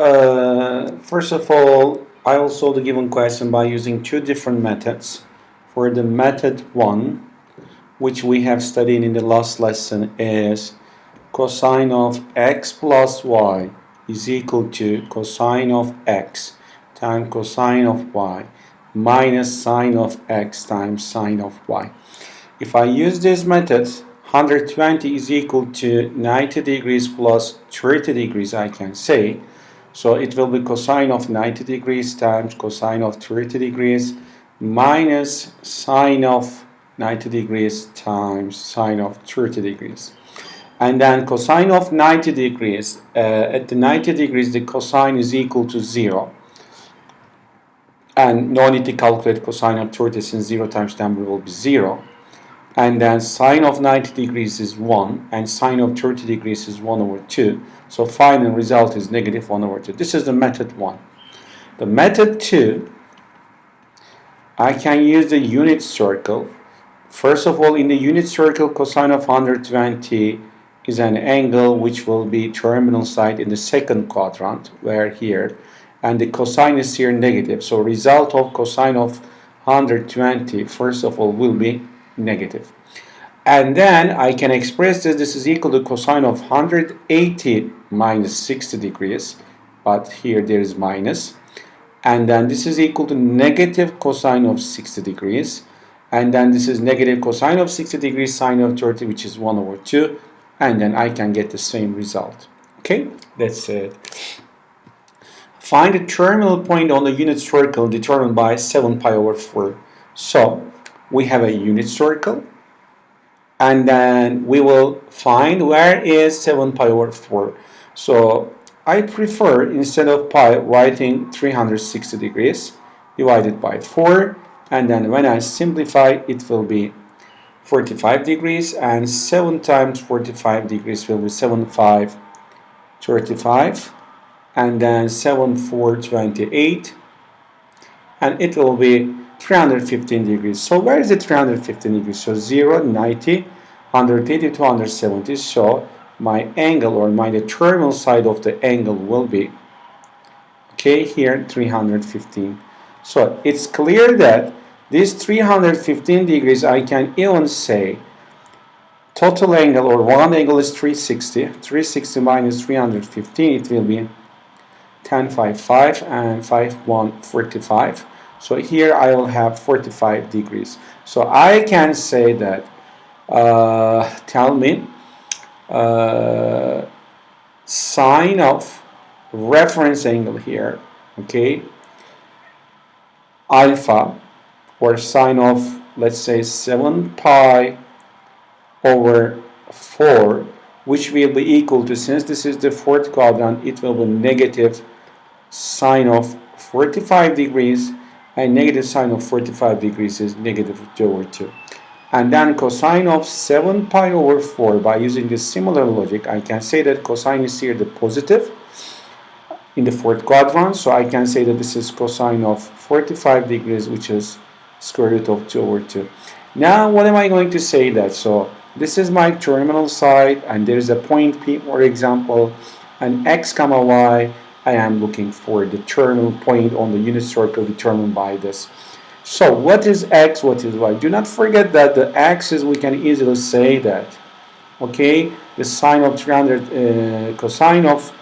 First of all, I will solve the given question by using two different methods. For the method 1, which we have studied in the last lesson, is cosine of x plus y is equal to cosine of x times cosine of y minus sine of x times sine of y. If I use this method, 120 is equal to 90 degrees plus 30 degrees, I can say. So it will be cosine of 90 degrees times cosine of 30 degrees minus sine of 90 degrees times sine of 30 degrees. And then cosine of 90 degrees, at the 90 degrees the cosine is equal to 0. And no need to calculate cosine of 30 since 0 times number will be 0. And then sine of 90 degrees is 1 and sine of 30 degrees is 1 over 2. So final result is negative 1 over 2. This is the method 1. The method 2, I can use the unit circle. First of all, in the unit circle, cosine of 120 is an angle which will be terminal side in the second quadrant, where here, and the cosine is here negative. So result of cosine of 120, first of all, will be negative. And then I can express this is equal to cosine of 180 minus 60 degrees, but here there is minus. And then this is equal to negative cosine of 60 degrees. And then this is negative cosine of 60 degrees sine of 30, which is 1 over 2. And then I can get the same result. Okay, that's it. Find the terminal point on the unit circle determined by 7 pi over 4. So we have a unit circle, and then we will find where is 7 pi over 4. So I prefer, instead of pi, writing 360 degrees divided by 4, and then when I simplify, it will be 45 degrees, and 7 times 45 degrees will be 7 5 35, and then 7 4 28, and it will be 315 degrees. So where is the 315 degrees? So 0, 90, 180, 270. So my angle, or my terminal side of the angle, will be, okay, here 315. So it's clear that this 315 degrees, I can even say total angle, or one angle, is 360. 360 minus 315, it will be 1055 and 51 45. So here I will have 45 degrees. So I can say that, tell me, sine of reference angle here, okay, alpha, or sine of, let's say, 7 pi over 4, which will be equal to, since this is the fourth quadrant, it will be negative sine of 45 degrees, and negative sine of 45 degrees is negative 2 over 2. And then cosine of 7 pi over 4, by using this similar logic, I can say that cosine is here the positive in the fourth quadrant. So I can say that this is cosine of 45 degrees, which is square root of 2 over 2. Now, what am I going to say that? So this is my terminal side, and there is a point P, for example, and x comma y. I am looking for the terminal point on the unit circle determined by this. So what is x, what is y? Do not forget that the axis, we can easily say that, okay, the sine of cosine of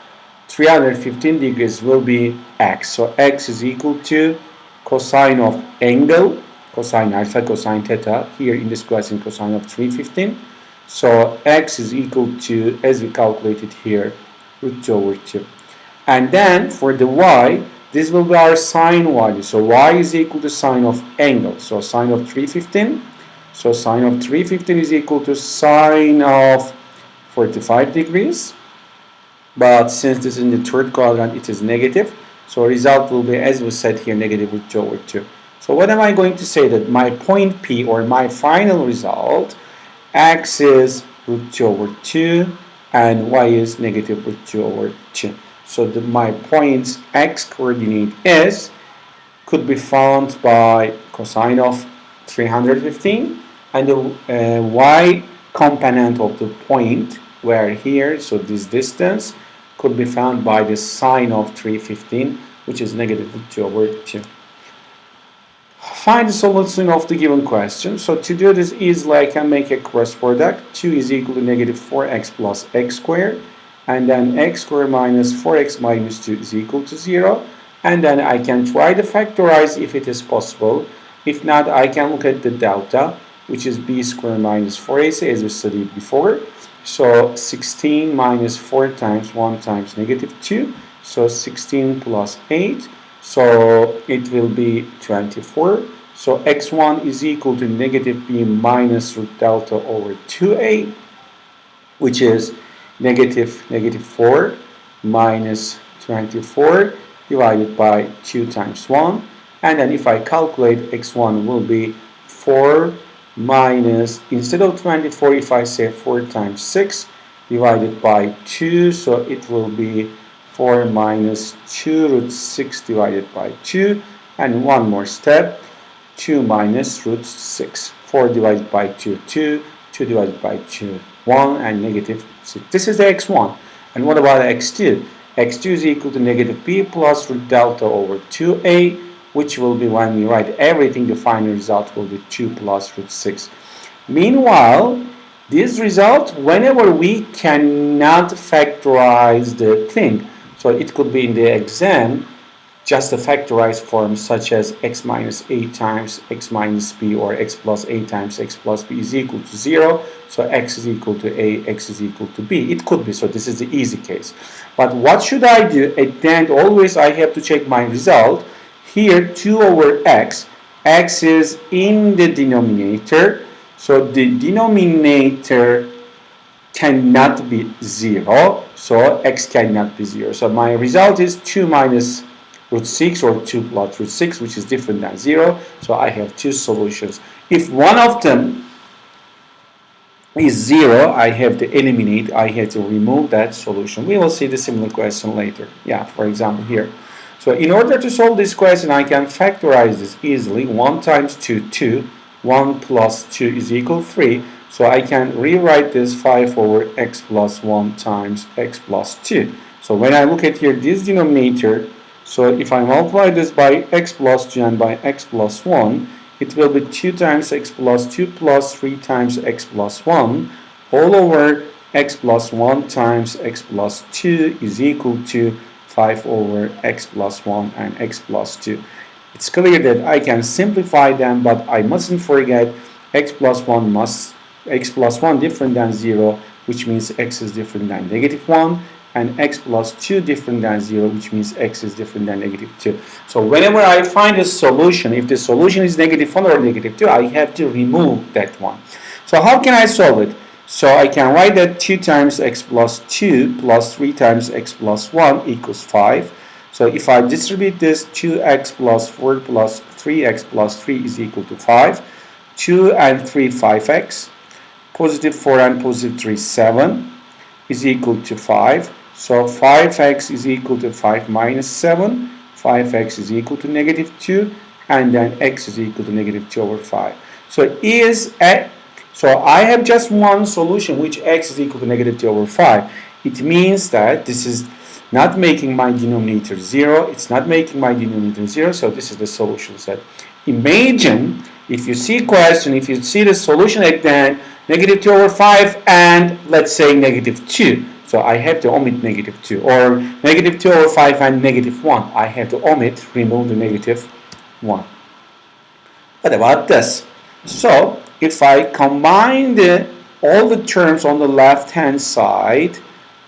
315 degrees will be x. So x is equal to cosine of angle, cosine alpha, cosine theta, here in this question cosine of 315. So x is equal to, as we calculated here, root 2 over 2. And then for the y, this will be our sine value. So y is equal to sine of angle. So sine of 315. So sine of 315 is equal to sine of 45 degrees. But since this is in the third quadrant, it is negative. So result will be, as we said here, negative root 2 over 2. So what am I going to say? That my point P, or my final result, x is root 2 over 2 and y is negative root 2 over 2. So my point's x coordinate could be found by cosine of 315, and the y component of the point, where here, so this distance, could be found by the sine of 315, which is negative 2 over 2. Find the solution of the given question. So to do this easily, I can make a cross product. 2 is equal to negative 4x plus x squared. And then x squared minus 4x minus 2 is equal to 0. And then I can try to factorize if it is possible. If not, I can look at the delta, which is b squared minus 4ac as we studied before. So 16 minus 4 times 1 times negative 2. So 16 plus 8. So it will be 24. So x1 is equal to negative b minus root delta over 2a, which is negative 4 minus 24 divided by 2 times 1. And then if I calculate, x1 will be 4 minus, instead of 24, if I say 4 times 6 divided by 2, so it will be 4 minus 2 root 6 divided by 2. And one more step, 2 minus root 6. 4 divided by 2, 2. 2 divided by 2, 1. And negative 6. This is the x1. And what about x2? x2 is equal to negative b plus root delta over 2a, which will be, when we write everything, the final result will be 2 plus root 6. Meanwhile, this result, whenever we cannot factorize the thing, so it could be in the exam, just a factorized form such as x minus a times x minus b, or x plus a times x plus b is equal to 0. So x is equal to a, x is equal to b. It could be, so this is the easy case. But what should I do? At the end, always I have to check my result. Here, 2 over x. X is in the denominator. So the denominator cannot be 0. So x cannot be 0. So my result is 2 minus root 6 or 2 plus root 6, which is different than 0. So I have two solutions. If one of them is 0, I have to eliminate, I have to remove that solution. We will see the similar question later. Yeah, for example here. So in order to solve this question, I can factorize this easily. 1 times 2, 2. 1 plus 2 is equal to 3. So I can rewrite this 5 over x plus 1 times x plus 2. So when I look at here, this denominator, so if I multiply this by x plus 2 and by x plus 1, it will be 2 times x plus 2 plus 3 times x plus 1 all over x plus 1 times x plus 2 is equal to 5 over x plus 1 and x plus 2. It's clear that I can simplify them, but I mustn't forget x plus 1 different than 0, which means x is different than negative 1, and x plus 2 different than 0, which means x is different than negative 2. So whenever I find a solution, if the solution is negative 1 or negative 2, I have to remove that one. So how can I solve it? So I can write that 2 times x plus 2 plus 3 times x plus 1 equals 5. So if I distribute this, 2x plus 4 plus 3x plus 3 is equal to 5. 2 and 3, 5x. Positive 4 and positive 3, 7 is equal to 5. So 5x is equal to 5 minus 7. 5x is equal to negative 2. And then x is equal to negative 2 over 5. So I have just one solution, which x is equal to negative 2 over 5. It means that this is not making my denominator 0. It's not making my denominator 0. So this is the solution set. Imagine if you see question, if you see the solution at the end, negative 2 over 5 and let's say negative 2. So I have to omit negative 2. Or negative 2 over 5 and negative 1. I have to omit, remove the negative 1. What about this? So if I combine all the terms on the left hand side,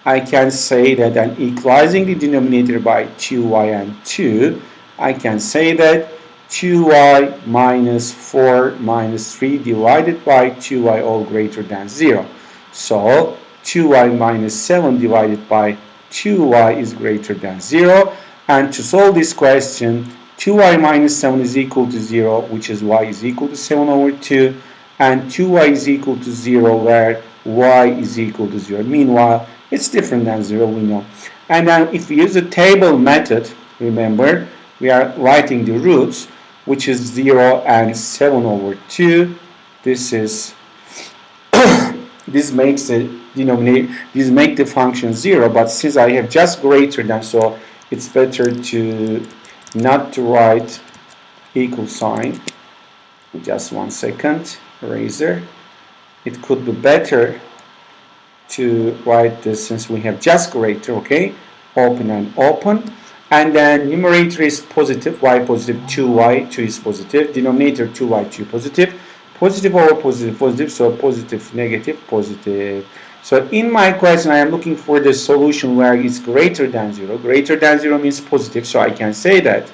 I can say that I'm equalizing the denominator by 2y and 2. I can say that 2y minus 4 minus 3 divided by 2y all greater than 0. So 2y minus 7 divided by 2y is greater than 0. And to solve this question, 2y minus 7 is equal to 0, which is y is equal to 7 over 2. And 2y is equal to 0, where y is equal to 0. Meanwhile, it's different than 0, we know. And then if we use the table method, remember, we are writing the roots, which is 0 and 7 over 2. This is this makes the denominator, this make the function 0, but since I have just greater than, so it's better to not to write equal sign. Just 1 second, eraser. It could be better to write this since we have just greater, okay? Open and open. And then numerator is positive, y positive, 2y, 2 is positive. Denominator 2y, 2 positive. Positive over positive, positive, so positive, negative, positive. So in my question, I am looking for the solution where it's greater than 0. Greater than 0 means positive, so I can say that.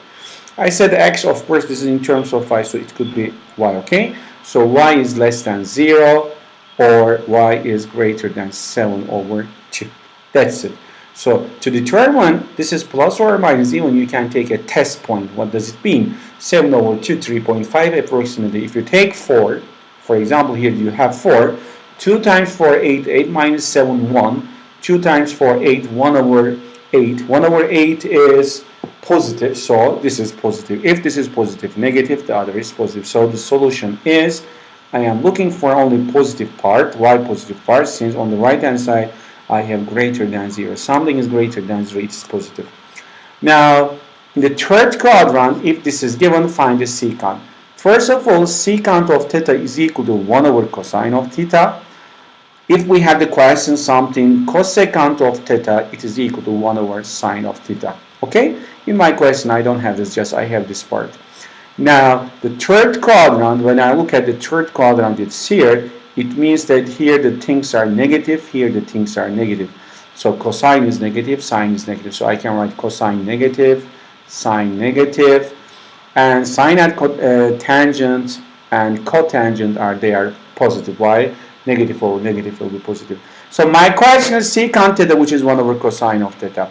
I said x, of course, this is in terms of y, so it could be y, okay? So y is less than 0, or y is greater than 7 over 2. That's it. So to determine this is plus or minus even, you can take a test point. What does it mean? 7 over 2, 3.5 approximately. If you take 4, for example, here you have 4. 2 times 4, 8. 8 minus 7, 1. 2 times 4, 8. 1 over 8. 1 over 8 is positive, so this is positive. If this is positive, negative, the other is positive. So the solution is, I am looking for only positive part, y positive part, since on the right hand side I have greater than 0. Something is greater than 0, it is positive. Now, in the third quadrant, if this is given, find the secant. First of all, secant of theta is equal to 1 over cosine of theta. If we have the question something cosecant of theta, it is equal to 1 over sine of theta. Okay? In my question, I don't have this, just I have this part. Now, the third quadrant, when I look at the third quadrant, it's here. It means that here the things are negative, here the things are negative. So cosine is negative, sine is negative. So I can write cosine negative, sine negative, and sine and tangent and cotangent are positive. Why? Negative over negative will be positive. So my question is secant theta, which is 1 over cosine of theta.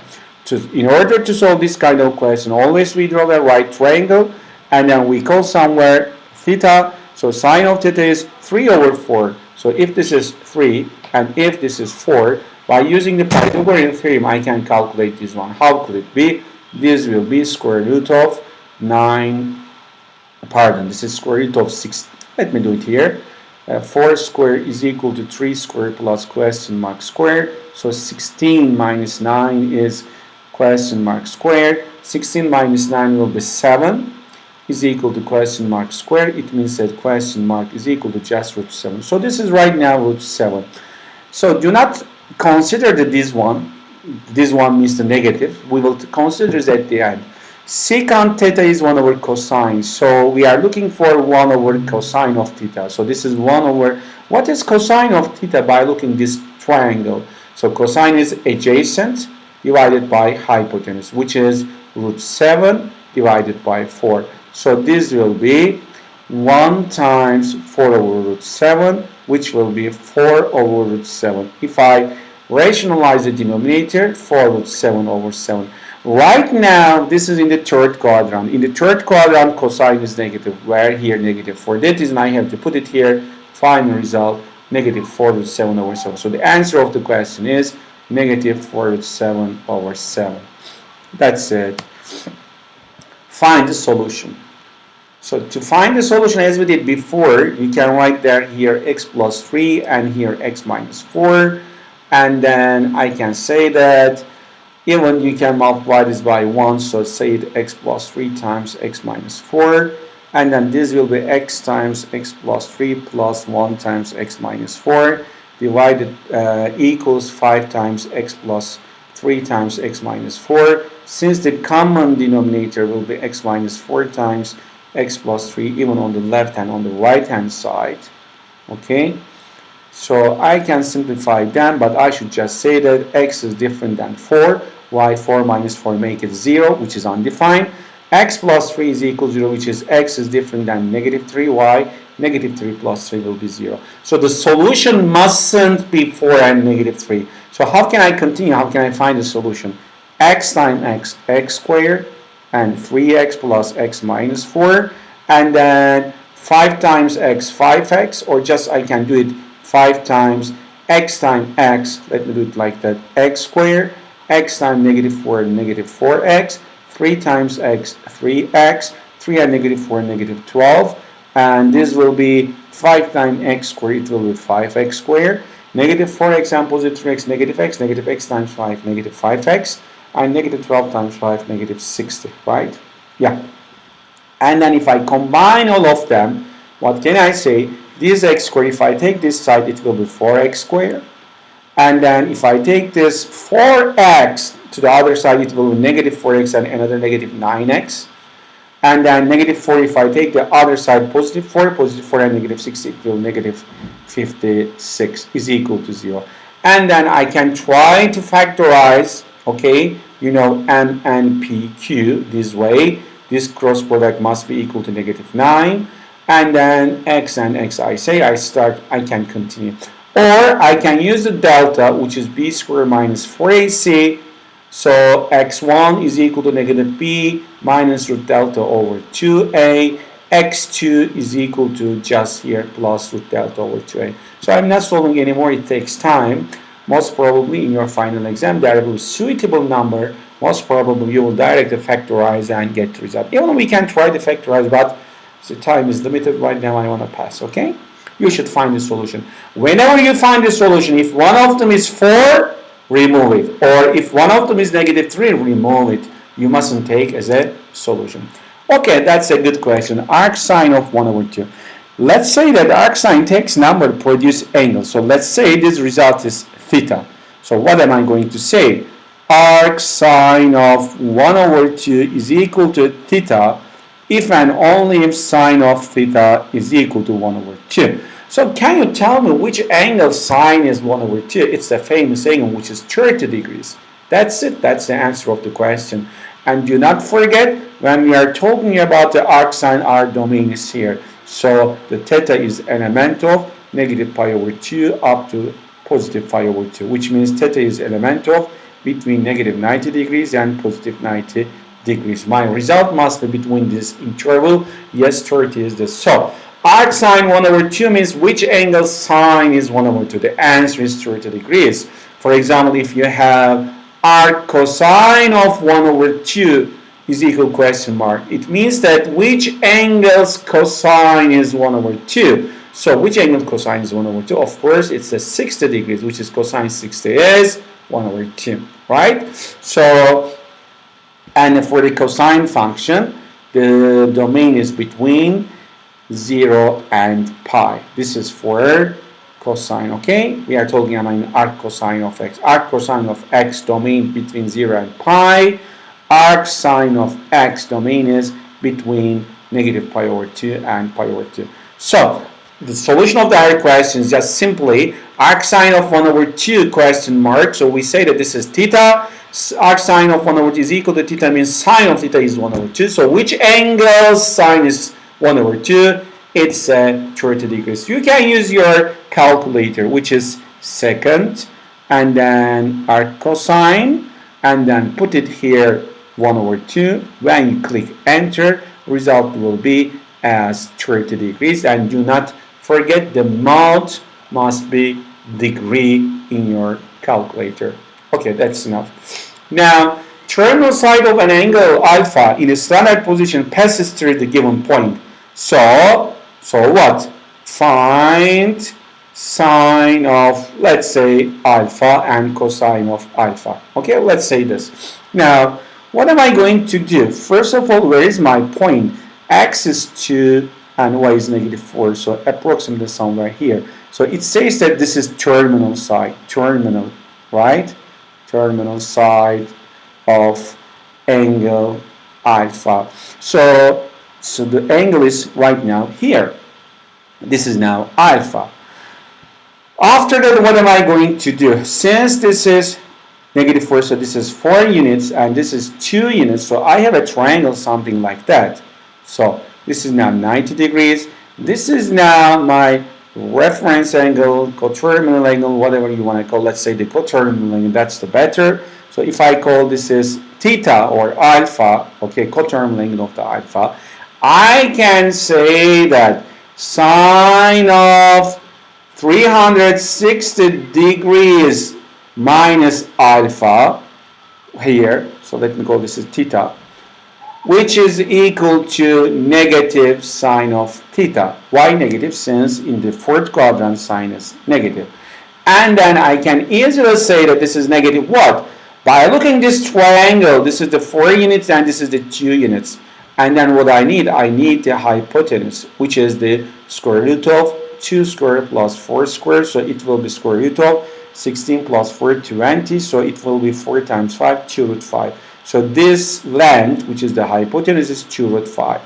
In order to solve this kind of question, always we draw a right triangle, and then we call somewhere theta. So sine of theta is 3 over 4. So if this is 3 and if this is 4, by using the Pythagorean theorem, I can calculate this one. How could it be? This will be square root of 9, this is square root of 6. Let me do it here. 4 square is equal to 3 square plus question mark square. So 16 minus 9 is question mark square. 16 minus 9 will be 7 is equal to question mark square. It means that question mark is equal to just root 7. So this is right now root 7. So do not consider that this one means the negative. We will consider that at the end. Secant theta is 1 over cosine. So we are looking for 1 over cosine of theta. So this is 1 over, what is cosine of theta? By looking this triangle. So cosine is adjacent divided by hypotenuse, which is root 7 divided by 4. So this will be 1 times 4 over root 7, which will be 4 over root 7. If I rationalize the denominator, 4 root 7 over 7. Right now, this is in the third quadrant. In the third quadrant, cosine is negative. Where here negative? For that reason, I have to put it here. Final result, negative 4 root 7 over 7. So the answer of the question is negative 4 root 7 over 7. That's it. Find the solution. So to find the solution as we did before, you can write there here x plus 3 and here x minus 4. And then I can say that even you can multiply this by 1, so say it x plus 3 times x minus 4. And then this will be x times x plus 3 plus 1 times x minus 4 divided equals 5 times x plus 3 times x minus 4. Since the common denominator will be x minus 4 times x plus 3 even on the left hand, on the right hand side. Okay, so I can simplify them, but I should just say that x is different than 4. Why? 4 minus 4 make it 0, which is undefined. X plus 3 is equal to 0, which is x is different than negative 3. Why? Negative 3 plus 3 will be 0. So the solution mustn't be 4 and negative 3. So how can I continue? How can I find the solution? X times x, x squared, and 3x plus x minus 4. And then 5 times x, 5x, or just I can do it 5 times x times x. Let me do it like that. X squared, x times negative 4, negative 4x. 3 times x, 3x. 3 and negative 4, negative 12. And this will be 5 times x squared, it will be 5x squared. negative 4x and positive 3x, negative x times 5, negative 5x, and negative 12 times 5, negative 60, right? Yeah. And then if I combine all of them, what can I say? This x squared, if I take this side, it will be 4x squared. And then if I take this 4x to the other side, it will be negative 4x and another negative 9x. And then negative 4, if I take the other side, positive 4 and negative 6 equal negative 56 is equal to 0. And then I can try to factorize, okay, you know, m and pq this way. This cross product must be equal to negative 9. And then x and x, I can continue. Or I can use the delta, which is b squared minus 4ac. So x1 is equal to negative b minus root delta over 2a. x2 is equal to just here plus root delta over 2a. So I'm not solving anymore. It takes time. Most probably in your final exam, there will be a suitable number. Most probably you will directly factorize and get the result. Even we can try to factorize, but the time is limited right now. I want to pass, okay? You should find the solution. Whenever you find the solution, if one of them is 4, remove it. Or if one of them is negative 3, remove it. You mustn't take as a solution. Okay, that's a good question. Arc sine of 1 over 2. Let's say that arc sine takes number to produce angle. So let's say this result is theta. So what am I going to say? Arc sine of 1 over 2 is equal to theta if and only if sine of theta is equal to 1 over 2. So can you tell me which angle sine is 1 over 2? It's the famous angle which is 30 degrees. That's it. That's the answer of the question. And do not forget, when we are talking about the arc sine, our domain is here. So the theta is element of negative pi over 2 up to positive pi over 2, which means theta is element of between negative 90 degrees and positive 90 degrees. My result must be between this interval. Yes, 30 is this. So arc sine 1 over 2 means which angle sine is 1 over 2? The answer is 30 degrees. For example, if you have arc cosine of 1 over 2 is equal question mark, it means that which angle's cosine is 1 over 2? So which angle cosine is 1 over 2? Of course, it's a 60 degrees, which is cosine 60 is 1 over 2, right? So, and for the cosine function, the domain is between 0 and pi. This is for cosine, okay? We are talking about arc cosine of x. Arc cosine of x domain between 0 and pi. Arc sine of x domain is between negative pi over 2 and pi over 2. So, the solution of the other question is just simply arc sine of 1 over 2 question mark. So we say that this is theta. Arc sine of 1 over 2 is equal to theta, means sine of theta is 1 over 2. So which angle sine is 1 over 2? It's 30 degrees. You can use your calculator, which is secant, and then arc cosine, and then put it here 1 over 2. When you click enter, result will be as 30 degrees. And do not forget the mode must be degree in your calculator. Okay, that's enough. Now, terminal side of an angle alpha in a standard position passes through the given point. So what? Find sine of, let's say, alpha and cosine of alpha. Okay, let's say this. Now, what am I going to do? First of all, where is my point? X is 2 and y is negative 4, so approximately somewhere here. So it says that this is terminal side, terminal, right? Terminal side of angle alpha. So the angle is right now here. This is now alpha. After that, what am I going to do? Since this is negative 4, so this is 4 units and this is 2 units, so I have a triangle, something like that. So this is now 90 degrees. This is now my reference angle, coterminal angle, whatever you want to call. Let's say the coterminal angle, that's the better. So if I call this is theta or alpha, okay, coterminal angle of the alpha, I can say that sine of 360 degrees minus alpha here, so let me call this is theta, which is equal to negative sine of theta. Why negative? Since in the fourth quadrant sine is negative. And then I can easily say that this is negative what? By looking this triangle, this is the 4 units and this is the 2 units. And then what I need the hypotenuse, which is the square root of 2 squared plus 4 squared. So it will be square root of 16 plus 4, 20. So it will be 4 times 5, 2 root 5. So this length, which is the hypotenuse, is 2 root 5.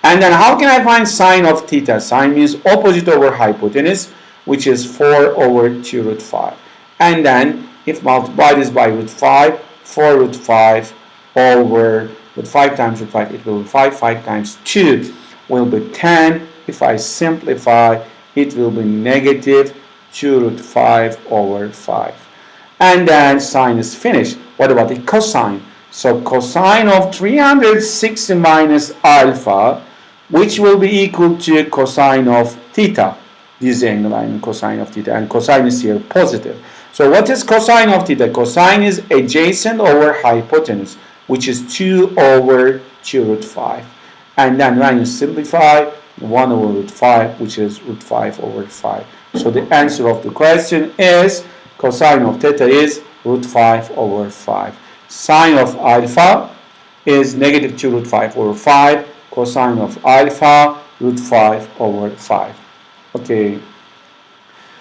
And then how can I find sine of theta? Sine means opposite over hypotenuse, which is 4 over 2 root 5. And then if multiply this by root 5, 4 root 5 over root 5 times root 5, it will be 5. 5 times 2 will be 10. If I simplify, it will be negative 2 root 5 over 5. And then sine is finished. What about the cosine? So cosine of 360 minus alpha, which will be equal to cosine of theta. This angle, I mean cosine of theta, and cosine is here positive. So what is cosine of theta? Cosine is adjacent over hypotenuse, which is 2 over 2 root 5. And then when you simplify, 1 over root 5, which is root 5 over 5. So the answer of the question is cosine of theta is root 5 over 5. Sine of alpha is negative 2 root 5 over 5. Cosine of alpha, root 5 over 5. Okay.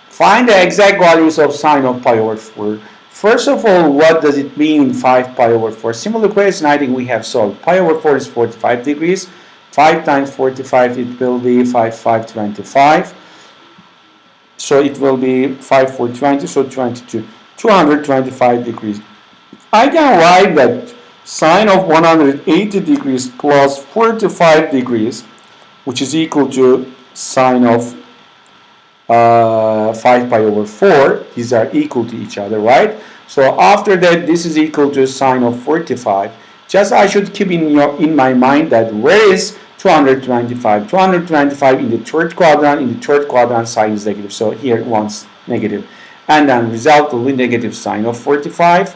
Find the exact values of sine of pi over 4. First of all, what does it mean 5 pi over 4? Similar question I think we have solved. Pi over 4 is 45 degrees. 5 times 45, it will be 5, 25. So it will be 5, 4, 20, so 22. 225 degrees. I can write that sine of 180 degrees plus 45 degrees, which is equal to sine of 5 pi over 4. These are equal to each other, right? So after that, this is equal to sine of 45. Just I should keep in my mind that where is 225? 225 in the third quadrant. In the third quadrant, sine is negative. So here one's negative. And then result will be negative sine of 45.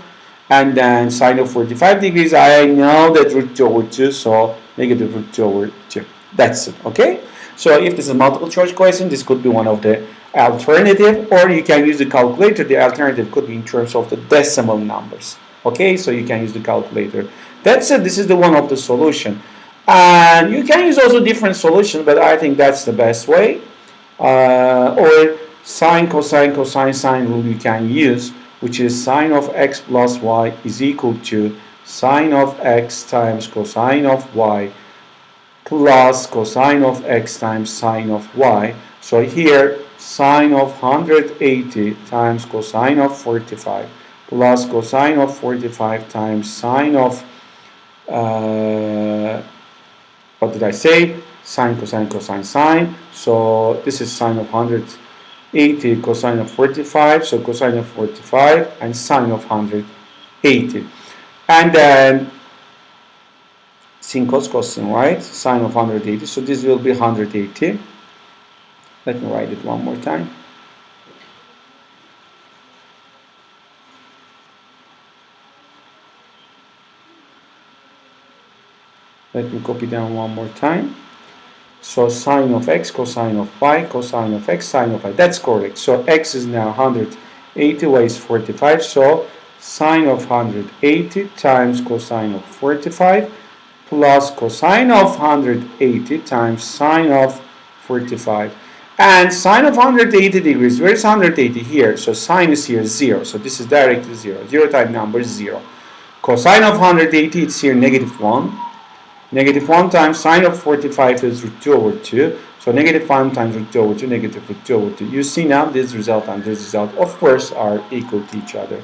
And then sine of 45 degrees, I know that root 2 over 2, so negative root 2 over 2. That's it, okay? So if this is a multiple choice question, this could be one of the alternative, or you can use the calculator. The alternative could be in terms of the decimal numbers, okay? So you can use the calculator. That's it. This is the one of the solution. And you can use also different solution, but I think that's the best way. Or sine, cosine, cosine, sine rule you can use, which is sine of x plus y is equal to sine of x times cosine of y plus cosine of x times sine of y. So here, sine of 180 times cosine of 45 plus cosine of 45 times sine of, what did I say? Sine, cosine, cosine, sine. So this is sine of 180 cosine of 45, so cosine of 45 and sine of 180. And then sin cos cosine, right? Sine of 180, so this will be 180. Let me write it one more time. Let me copy down one more time. So sine of x, cosine of y, cosine of x, sine of y. That's correct. So x is now 180, y is 45. So sine of 180 times cosine of 45 plus cosine of 180 times sine of 45. And sine of 180 degrees, where is 180? Here. So sine is here 0. So this is directly 0. 0 type number is 0. Cosine of 180, it's here negative 1. Negative 1 times sine of 45 is root 2 over 2. So negative 1 times root 2 over 2, negative root 2 over 2. You see now this result and this result, of course, are equal to each other.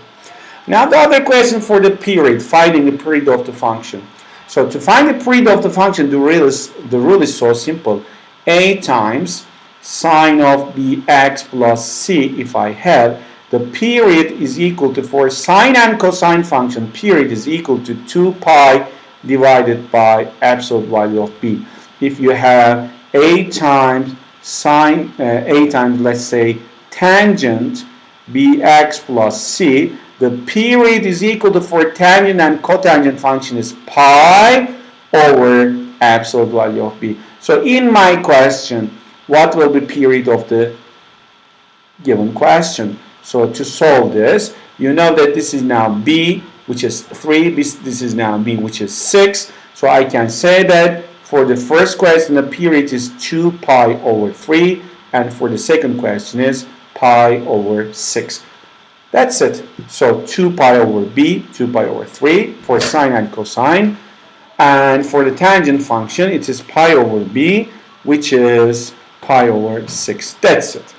Now the other question for the period, finding the period of the function. So to find the period of the function, the rule is so simple. A times sine of bx plus c, if I have, the period is equal to, for sine and cosine function, period is equal to 2 pi divided by absolute value of b. If you have a times sine, a times, let's say, tangent bx plus c, the period is equal to, for tangent and cotangent function, is pi over absolute value of b. So in my question, what will be period of the given question? So to solve this, you know that this is now b, which is 3. This is now b, which is 6. So I can say that for the first question, the period is 2 pi over 3. And for the second question is pi over 6. That's it. So 2 pi over b, 2 pi over 3 for sine and cosine. And for the tangent function, it is pi over b, which is pi over 6. That's it.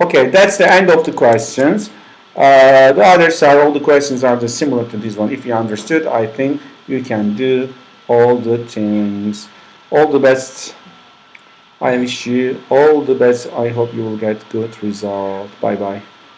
Okay, that's the end of the questions. The other side, all the questions are similar to this one. If you understood, I think you can do all the things. All the best. I wish you all the best. I hope you will get good result. Bye bye.